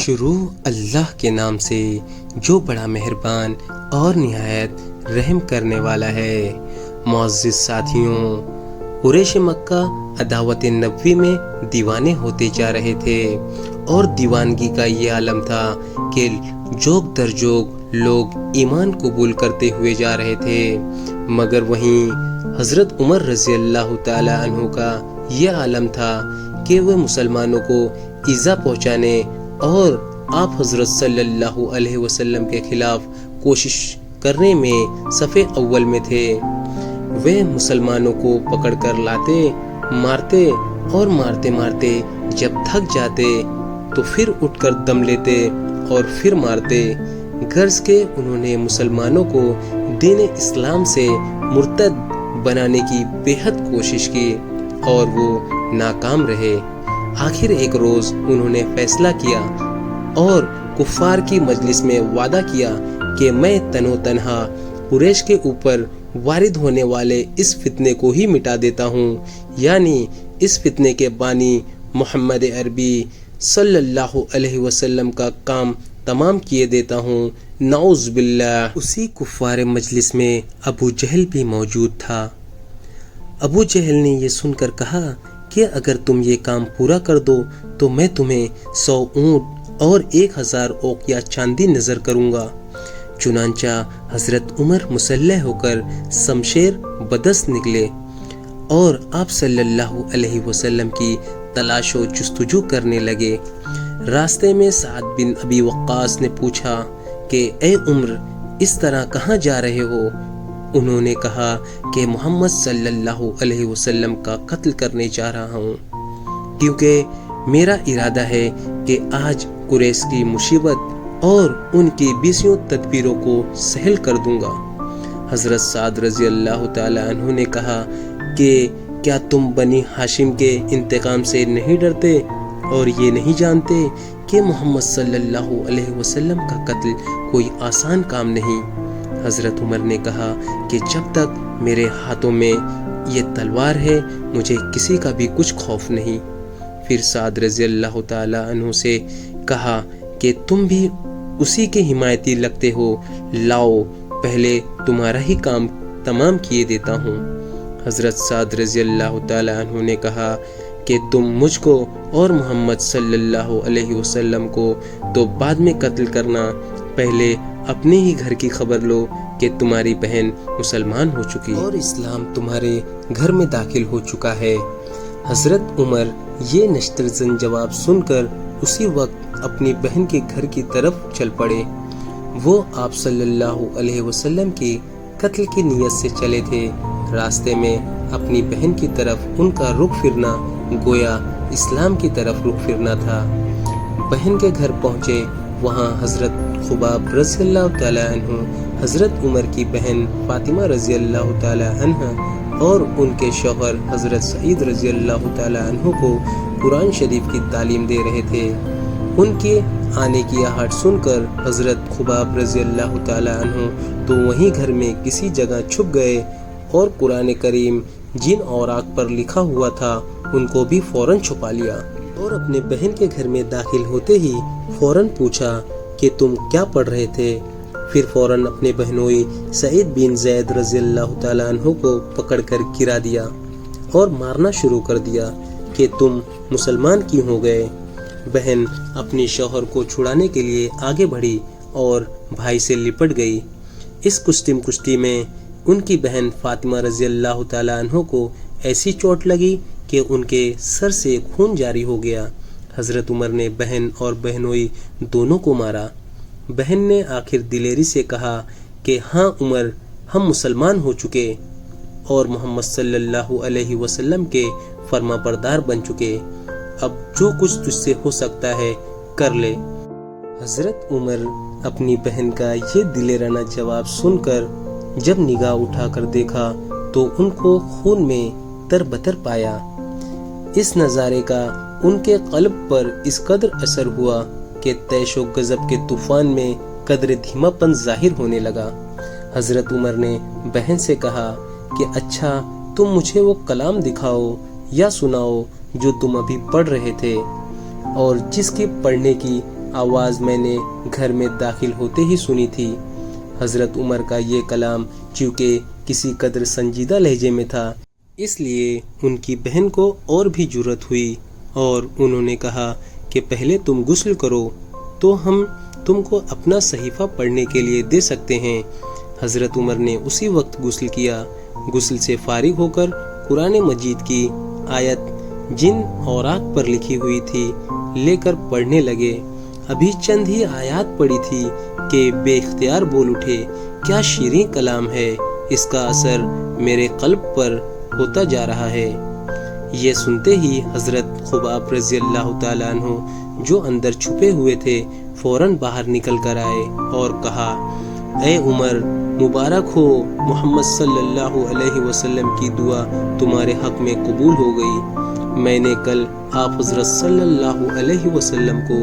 شروع اللہ کے نام سے جو بڑا مہربان اور نہایت رحم کرنے والا ہے۔ معزز ساتھیوں، قریش مکہ عداوت نبوی میں دیوانے ہوتے جا رہے تھے اور دیوانگی کا یہ عالم تھا کہ جوگ در جوگ لوگ ایمان قبول کرتے ہوئے جا رہے تھے، مگر وہیں حضرت عمر رضی اللہ تعالی عنہ کا یہ عالم تھا کہ وہ مسلمانوں کو ایذا پہنچانے اور آپ حضرت صلی اللہ علیہ وسلم کے خلاف کوشش کرنے میں صف اول میں تھے۔ وہ مسلمانوں کو پکڑ کر لاتے، مارتے اور مارتے مارتے جب تھک جاتے تو پھر اٹھ کر دم لیتے اور پھر مارتے۔ غرض کہ انہوں نے مسلمانوں کو دین اسلام سے مرتد بنانے کی بے حد کوشش کی اور وہ ناکام رہے۔ آخر ایک روز انہوں نے فیصلہ کیا اور کفار کی مجلس میں وعدہ کیا کہ میں تنو تنہا قریش کے اوپر وارد ہونے والے اس فتنے کو ہی مٹا دیتا ہوں، یعنی اس فتنے کے بانی محمد عربی صلی اللہ علیہ وسلم کا کام تمام کیے دیتا ہوں، نعوذ باللہ۔ اسی کفار مجلس میں ابو جہل بھی موجود تھا۔ ابو جہل نے یہ سن کر کہا کہ اگر تم یہ کام پورا کر دو تو میں تمہیں 100 اونٹ اور 1000 اوقیہ چاندی نظر کروں گا۔ چنانچہ حضرت عمر مسلح ہو کر شمشیر بدست نکلے اور آپ صلی اللہ علیہ وسلم کی تلاش و جستجو کرنے لگے۔ راستے میں سعد بن ابی وقاص نے پوچھا کہ اے عمر، اس طرح کہاں جا رہے ہو؟ انہوں نے کہا کہ محمد صلی اللہ علیہ وسلم کا قتل کرنے جا رہا ہوں، کیونکہ میرا ارادہ ہے کہ آج قریش کی مصیبت اور ان کی 20 تدبیروں کو سہل کر دوں گا۔ حضرت سعد رضی اللہ تعالی عنہ نے کہا کہ کیا تم بنی ہاشم کے انتقام سے نہیں ڈرتے اور یہ نہیں جانتے کہ محمد صلی اللہ علیہ وسلم کا قتل کوئی آسان کام نہیں؟ حضرت عمر نے کہا کہ جب تک میرے ہاتھوں میں یہ تلوار ہے مجھے کسی کا بھی کچھ خوف نہیں۔ پھر سعد رضی اللہ تعالی عنہ سے کہا کہ تم بھی اسی کے حمایتی لگتے ہو، لاؤ پہلے تمہارا ہی کام تمام کیے دیتا ہوں۔ حضرت سعد رضی اللہ تعالی عنہ نے کہا کہ تم مجھ کو اور محمد صلی اللہ علیہ وسلم کو تو بعد میں قتل کرنا، پہلے اپنے ہی گھر کی خبر لو کہ تمہاری بہن مسلمان ہو چکی اور اسلام تمہارے گھر میں داخل ہو چکا ہے۔ حضرت عمر یہ نشترزن جواب سن کر اسی وقت اپنی بہن کے گھر کی طرف چل پڑے۔ وہ آپ صلی اللہ علیہ وسلم کی قتل کی نیت سے چلے تھے۔ راستے میں اپنی بہن کی طرف ان کا رخ پھرنا گویا اسلام کی طرف رخ پھرنا تھا۔ بہن کے گھر پہنچے، وہاں حضرت خباب رضی اللہ تعالی عنہ، حضرت عمر کی بہن فاطمہ رضی اللہ تعالی عنہ اور ان کے شوہر حضرت سعید رضی اللہ تعالی عنہ کو قرآن شریف کی تعلیم دے رہے تھے۔ ان کے آنے کی آہٹ سن کر حضرت خباب رضی اللہ تعالی عنہ تو وہیں گھر میں کسی جگہ چھپ گئے اور قرآن کریم جن اوراق پر لکھا ہوا تھا ان کو بھی فوراً چھپا لیا اور اپنے بہن کے گھر میں داخل ہوتے ہی فوراً پوچھا کہ تم کیا پڑھ رہے تھے؟ پھر فوراً اپنے بہنوئی سعید بن زید رضی اللہ تعالیٰ عنہ کو پکڑ کر گرا دیا اور مارنا شروع کر دیا کہ تم مسلمان کیوں ہو گئے؟ بہن اپنی شوہر کو چھڑانے کے لیے آگے بڑھی اور بھائی سے لپٹ گئی۔ اس کشتی میں ان کی بہن فاطمہ رضی اللہ تعالیٰ عنہ کو ایسی چوٹ لگی کہ ان کے سر سے خون جاری ہو گیا۔ حضرت عمر نے بہن اور بہنوئی دونوں کو مارا۔ بہن نے آخر دلیری سے کہا کہ ہاں عمر، ہم مسلمان ہو چکے اور محمد صلی اللہ علیہ وسلم کے فرما بردار بن چکے، اب جو کچھ تجھ سے ہو سکتا ہے کر لے۔ حضرت عمر اپنی بہن کا یہ دلیرانہ جواب سن کر جب نگاہ اٹھا کر دیکھا تو ان کو خون میں تربتر پایا۔ اس نظارے کا ان کے قلب پر اس قدر اثر ہوا کہ طیش و غضب کے طوفان میں قدر دھیما پن ظاہر ہونے لگا۔ حضرت عمر نے بہن سے کہا کہ اچھا تم مجھے وہ کلام دکھاؤ یا سناؤ جو تم ابھی پڑھ رہے تھے اور جس کی پڑھنے کی आवाज मैंने घर में दाखिल होते ही सुनी थी। हजरत उमर का ये कलाम चूँकि किसी कदर संजीदा लहजे में था, इसलिए उनकी बहन को और भी जुर्रत हुई और उन्होंने कहा कि पहले तुम गुस्ल करो तो हम तुमको अपना सहीफा पढ़ने के लिए दे सकते हैं। हजरत उमर ने उसी वक्त गुस्ल किया। गुस्ल से फारिग होकर कुरान मजीद की आयत जिन औराक पर लिखी हुई थी लेकर पढ़ने लगे। अभी चंद ही आयत पढ़ी थी कि बेइख्तियार बोल उठे, क्या शीरीं कलाम है, इसका असर मेरे कल्ब पर होता जा रहा है। ये सुनते ही हजरत खुबाब रज़ी अल्लाह ताला अन्हु जो अंदर छुपे हुए थे फौरन बाहर निकल कर आए और कहा, ए उमर, मुबारक हो, मोहम्मद सल्लल्लाहु अलैहि वसल्लम की दुआ तुम्हारे हक में कबूल हो गई। मैंने कल आप हजरत सल्लल्लाहु अलैहि वसल्लम को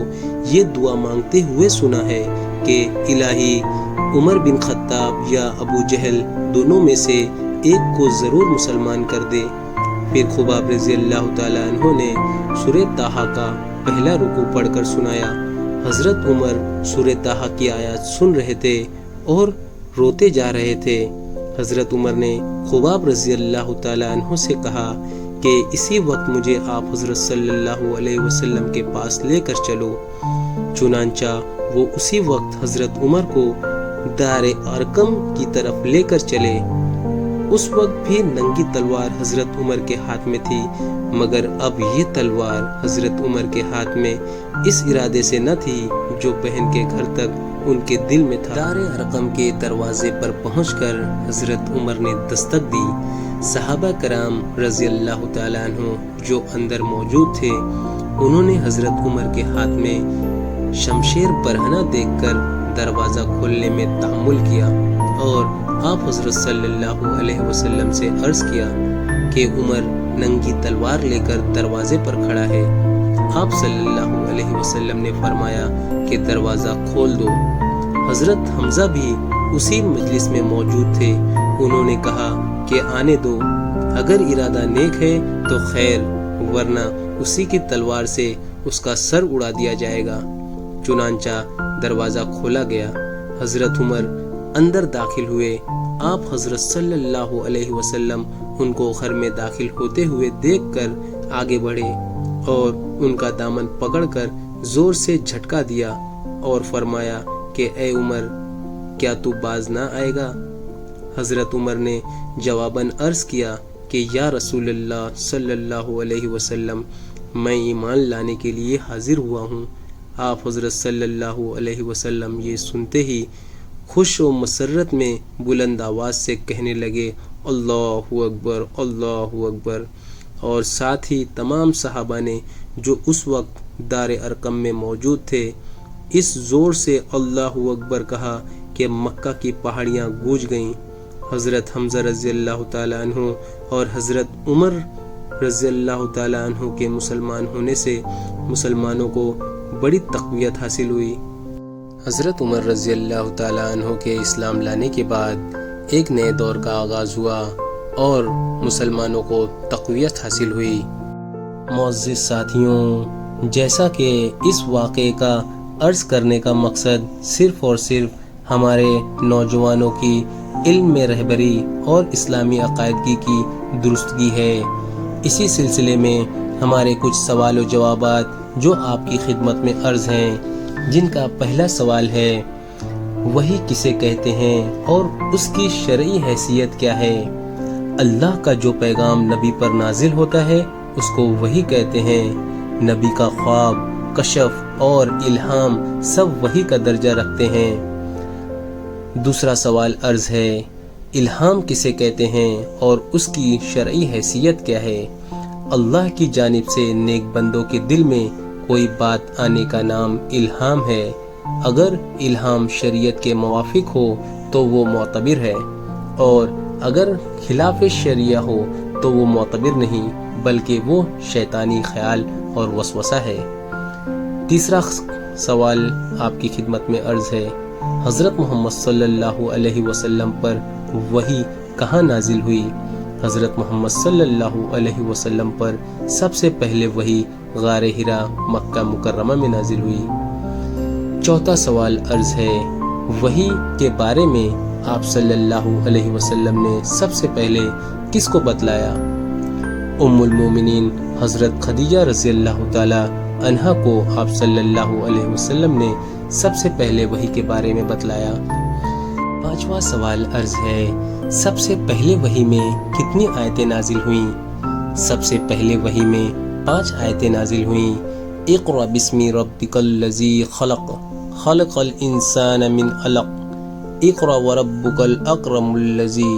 ये दुआ मांगते हुए सुना है कि इलाही उमर बिन खत्ताब या अबू जहल दोनों में से एक को जरूर मुसलमान कर दे। फिर खुबाब रज़ी अल्लाह ताला अन्हु ने सूरे ताहा का पहला रुकू पढ़कर सुनाया। हजरत उमर सूरे ताहा की आयत सुन रहे थे और रोते जा रहे थे। हजरत उमर ने खुबाब रज़ी अल्लाह ताला अन्हु से कहा कि इसी वक्त मुझे आप हजरत सल्लल्लाहु अलैहि वसल्लम के पास लेकर चलो। चुनांचा वो उसी वक्त हजरत उमर को दारे अरकम की तरफ लेकर चले। उस वक्त भी नंगी तलवार हजरत उमर के हाथ में थी, मगर अब ये तलवार हजरत उमर के हाथ में इस इरादे से न थी जो बहन के घर तक उनके दिल में था। दारे अरकम के दरवाजे पर पहुंचकर हजरत उमर ने दस्तक दी। सहाबा कराम रज़ी अल्लाह ताला अन्हु जो अंदर मौजूद थे, उन्होंने हजरत उमर के हाथ में शमशेर बरहना देखकर दरवाजा खोलने में तामुल किया और आप हजरत सल्लल्लाहु अलैहि वसल्लम से अर्ज किया कि उमर नंगी तलवार लेकर दरवाजे पर खड़ा है। आप सल्लल्लाहु अलैहि वसल्लम ने फरमाया कि दरवाजा खोल दो। हजरत हमजा भी उसी मजलिस में मौजूद थे। उन्होंने कहा कि आने दो, अगर इरादा नेक है तो खैर, वरना उसी की तलवार से उसका सर उड़ा दिया जाएगा। चुनांचा दरवाजा खोला गया। हजरत उमर अंदर दाखिल हुए। आप हजरत सल्लल्लाहु अलैहि वसल्लम उनको घर में दाखिल होते हुए देखकर आगे बढ़े और उनका दामन पकड़कर जोर से झटका दिया और फरमाया कि ए उमर, क्या तू बाज ना आएगा? हजरत उमर ने जवाबन अर्ज किया कि या रसूलल्लाह सल्लल्लाहु अलैहि वसल्लम, मैं ईमान लाने के लिए हाजिर हुआ हूँ। आप हजरत सल्लल्लाहु अलैहि वसल्लम ये सुनते ही खुश और मसरत में बुलंद आवाज़ से कहने लगे, अल्लाहु अकबर, अल्लाहु अकबर। और साथ ही तमाम सहाबा ने जो उस वक्त दारे अरकम में मौजूद थे, इस ज़ोर से अल्लाहु अकबर कहा कि मक्का की पहाड़ियाँ गूंज गईं। हज़रत हमज़ा रज़ी अल्लाह ताला अन्हु और हज़रत उमर रज़ी अल्लाह ताला अन्हु के मुसलमान होने से मुसलमानों को बड़ी तक़वियत हासिल हुई। हज़रत उमर रज़ी अल्लाह ताला अन्हु के इस्लाम लाने के बाद एक नए दौर का आगाज़ हुआ और मुसलमानों को तक़वियत हासिल हुई। मुअज़्ज़िज़ साथियों, जैसा कि इस वाक़े का अर्ज़ करने का मकसद सिर्फ़ और सिर्फ हमारे नौजवानों की इल्म में रहबरी और इस्लामी अक़ायदगी की दुरुस्तगी है, इसी सिलसिले में हमारे कुछ सवाल व जवाबात जो आपकी खिदमत में अर्ज़ हैं, जिनका पहला सवाल है, वही किसे कहते हैं और उसकी शरई हैसियत क्या है? अल्लाह का जो पैगाम नबी पर नाजिल होता है उसको वही कहते हैं। नबी का ख्वाब, कशफ और इल्हाम सब वही का दर्जा रखते हैं। दूसरा सवाल अर्ज है, इल्हाम किसे कहते हैं और उसकी शरई हैसियत क्या है? अल्लाह की जानिब से नेक बंदों के दिल में कोई बात आने का नाम इल्हाम है। अगर इल्हाम शरीयत के मुवाफिक हो तो वो मोतबिर है, और अगर खिलाफ शरिया हो तो वो मोतबिर नहीं, बल्कि वो शैतानी ख्याल और वसवसा है। तीसरा सवाल आपकी खिदमत में अर्ज है, हज़रत मोहम्मद सल्लल्लाहु अलैहि वसल्लम पर वही कहाँ नाजिल हुई? हज़रत मोहम्मद सल्लल्लाहु अलैहि वसल्लम पर सबसे पहले वही गारे हिरा मक्का मुकर्रमा में नाजिल हुई। चौथा सवाल अर्ज है, वही के बारे में आप सल्लल्लाहु अलैहि वसल्लम ने सबसे पहले किसको बतलाया? उम्मुल मोमिनीन हजरत खदीजा रज़ी अल्लाह ताला अन्हा को आप सल्लल्लाहु अलैहि वसल्लम ने सबसे पहले वही के बारे में बतलाया। पांचवा सवाल अर्ज है, सबसे पहले वही में कितनी आयतें नाजिल हुई? सबसे पहले वही में 5 आयतें नाजिल हुई। इक़रा बिस्मि रब्बिकल्लज़ी खलक़ खलक़ल इंसान मिन अलक़ इक़रा व रब्बुकल अकरमुल्लज़ी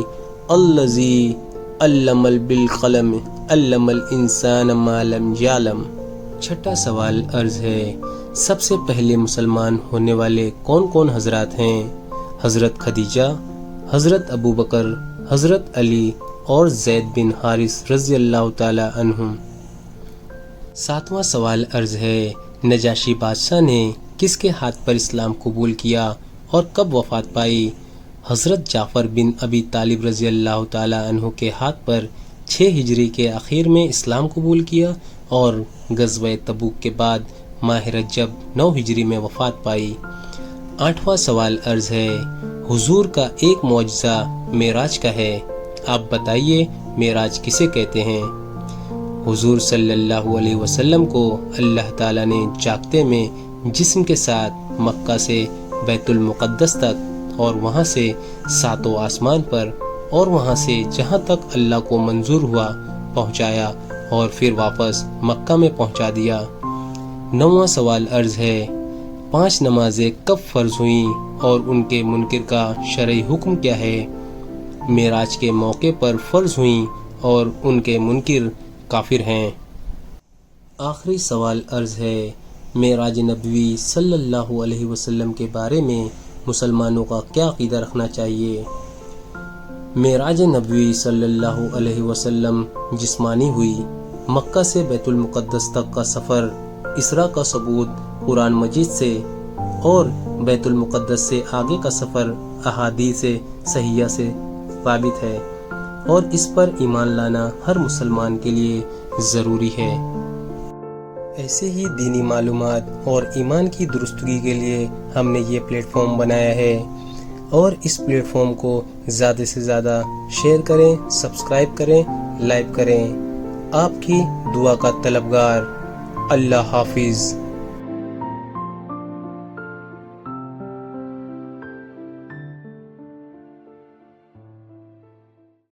अल्लज़ी अल्लमल बिल क़लम अल्लमल इंसान मा लम यअलम। छठा सवाल अर्ज है, सबसे पहले मुसलमान होने वाले कौन कौन हजरात हैं? हजरत खदीजा, हजरत अबू बकर, हजरत अली और ज़ैद बिन हारिस रज़ी अल्लाह ताला अन्हुम। सातवां सवाल अर्ज है, नजाशी बादशाह ने किसके हाथ पर इस्लाम कबूल किया और कब वफात पाई? हजरत जाफर बिन अबी तालिब रज़ी अल्लाह ताला अन्हु के हाथ पर 6 हिजरी के आखिर में इस्लाम कबूल किया और गज़वे तबूक के बाद माह रजब 9 हिजरी में वफात पाई। आठवां सवाल अर्ज है, हुजूर का एक मौजज़ा मेराज का है, आप बताइए मेराज किसे कहते हैं? हुजूर सल्लल्लाहु अलैहि वसल्लम को अल्लाह ताला ने जागते में जिस्म के साथ मक्का से बैतुल मुक़द्दस तक और वहाँ से 7 आसमान पर और वहाँ से जहाँ तक अल्लाह को मंजूर हुआ पहुँचाया और फिर वापस मक्का में पहुँचा दिया। 9वां सवाल अर्ज है, 5 नमाजें कब फ़र्ज हुई और उनके मुनकिर का शरई हुक्म क्या है? मेराज के मौके पर फ़र्ज हुई और उनके मुनकिर काफिर हैं। आखिरी सवाल अर्ज है, मेराज नबवी सल्लल्लाहु अलैहि वसल्लम के बारे में मुसलमानों का क्या अक़ीदा रखना चाहिए? मेराज नबवी सल्लल्लाहु अलैहि वसल्लम जिस्मानी हुई। मक्का से बैतुल मुक़द्दस तक का सफ़र इसरा का सबूत कुरान मजीद से और बैतुल मुक़द्दस से आगे का सफ़र अहादीस से सहिया से साबित है और इस पर ईमान लाना हर मुसलमान के लिए ज़रूरी है। ऐसे ही दीनी मालूमात और ईमान की दुरुस्तगी के लिए हमने ये प्लेटफॉर्म बनाया है और इस प्लेटफॉर्म को ज़्यादा से ज़्यादा शेयर करें, सब्सक्राइब करें, लाइक करें। आपकी दुआ का तलबगार। अल्लाह हाफिज़।